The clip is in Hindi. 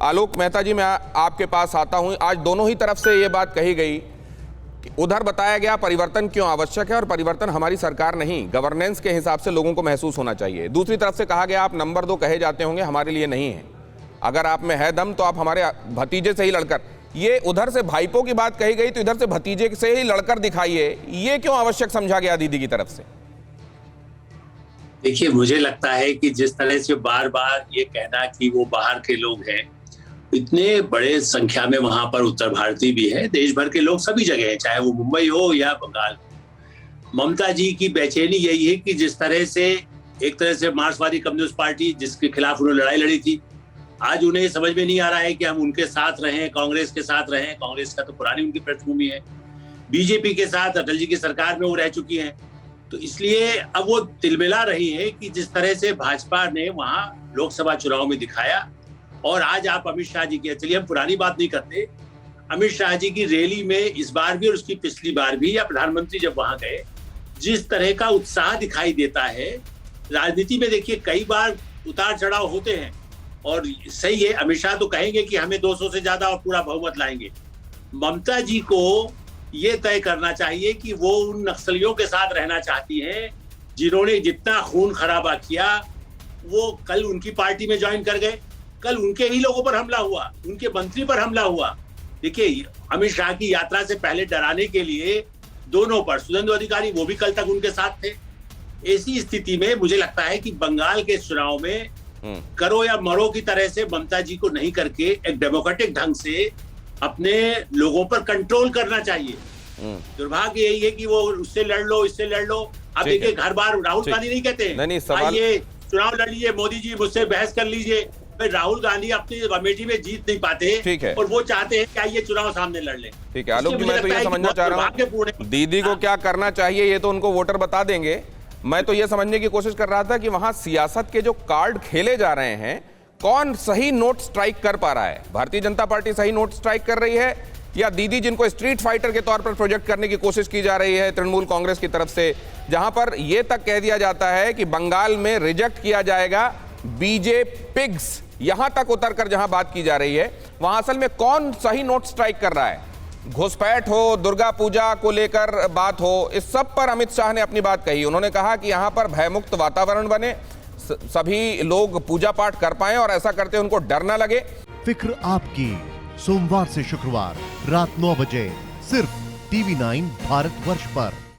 आलोक मेहता जी, मैं आपके पास आता हूं। आज दोनों ही तरफ से ये बात कही गई कि उधर बताया गया परिवर्तन क्यों आवश्यक है और परिवर्तन हमारी सरकार नहीं, गवर्नेंस के हिसाब से लोगों को महसूस होना चाहिए। दूसरी तरफ से कहा गया आप नंबर 2 कहे जाते होंगे, हमारे लिए नहीं है, अगर आप में है दम तो आप हमारे भतीजे से ही लड़कर, ये उधर से भाईपों की बात कही गई तो इधर से भतीजे से ही लड़कर दिखाइए, ये क्यों आवश्यक समझा गया दीदी की तरफ से? देखिए, मुझे लगता है कि जिस तरह से बार बार ये कहना कि वो बाहर के लोग हैं, इतने बड़े संख्या में वहां पर उत्तर भारतीय भी है, देश भर के लोग सभी जगह हैं, चाहे वो मुंबई हो या बंगाल। ममता जी की बेचैनी यही है कि जिस तरह से एक तरह से मार्क्सवादी कम्युनिस्ट पार्टी जिसके खिलाफ उन्होंने लड़ाई लड़ी थी, आज उन्हें समझ में नहीं आ रहा है कि हम उनके साथ रहें, कांग्रेस के साथ रहें। कांग्रेस का तो पुरानी उनकी पृष्ठभूमि है, बीजेपी के साथ अटल जी की सरकार में वो रह चुकी हैं, तो इसलिए अब वो तिलमिला रही है कि जिस तरह से भाजपा ने वहां लोकसभा चुनाव में दिखाया। और आज आप अमित शाह जी की, चलिए हम पुरानी बात नहीं करते, अमित शाह जी की रैली में इस बार भी और उसकी पिछली बार भी, या प्रधानमंत्री जब वहां गए, जिस तरह का उत्साह दिखाई देता है। राजनीति में देखिए कई बार उतार चढ़ाव होते हैं, और सही है, अमित शाह तो कहेंगे कि हमें 200 से ज्यादा और पूरा बहुमत लाएंगे। ममता जी को ये तय करना चाहिए कि वो उन नक्सलियों के साथ रहना चाहती हैं जिन्होंने जितना खून खराबा किया। वो कल उनकी पार्टी में ज्वाइन कर गए, कल उनके ही लोगों पर हमला हुआ, उनके मंत्री पर हमला हुआ। देखिए, अमित शाह की यात्रा से पहले डराने के लिए दोनों पर, सुवेंदु अधिकारी वो भी कल तक उनके साथ थे। ऐसी स्थिति में मुझे लगता है कि बंगाल के चुनाव में करो या मरो की तरह से ममता जी को नहीं करके एक डेमोक्रेटिक ढंग से अपने लोगों पर कंट्रोल करना चाहिए। दुर्भाग्य यही है कि वो उससे लड़ लो, इससे लड़ लो। अब देखिए, घर बार राहुल गांधी नहीं कहते हैं ये चुनाव लड़ लीजिए, मोदी जी मुझसे बहस कर लीजिए। राहुल गांधी अपनी अमेठी में जीत नहीं पाते और वो चाहते हैं कि ये चुनाव सामने लड़ लें। ठीक है आलोक जी, मैं तो ये समझना चाह रहा हूँ दीदी को क्या करना चाहिए, ये तो उनको वोटर बता देंगे। मैं तो ये समझने की कोशिश कर रहा था कि वहां सियासत के जो कार्ड खेले जा रहे हैं, कौन सही नोट स्ट्राइक कर पा रहा है? भारतीय जनता पार्टी सही नोट स्ट्राइक कर रही है, या दीदी जिनको स्ट्रीट फाइटर के तौर पर प्रोजेक्ट करने की कोशिश की जा रही है तृणमूल कांग्रेस की तरफ से, जहां पर यह तक कह दिया जाता है कि बंगाल में रिजेक्ट किया जाएगा बीजे पिग्स, यहां तक उतरकर जहां बात की जा रही है, वहां असल में कौन सही नोट स्ट्राइक कर रहा है? घुसपैठ हो, दुर्गा पूजा को लेकर बात हो, इस सब पर अमित शाह ने अपनी बात कही। उन्होंने कहा कि यहां पर भयमुक्त वातावरण बने, सभी लोग पूजा पाठ कर पाएं और ऐसा करते उनको डर ना लगे। फिक्र आपकी, सोमवार से शुक्रवार रात 9 बजे सिर्फ TV9 भारतवर्ष पर।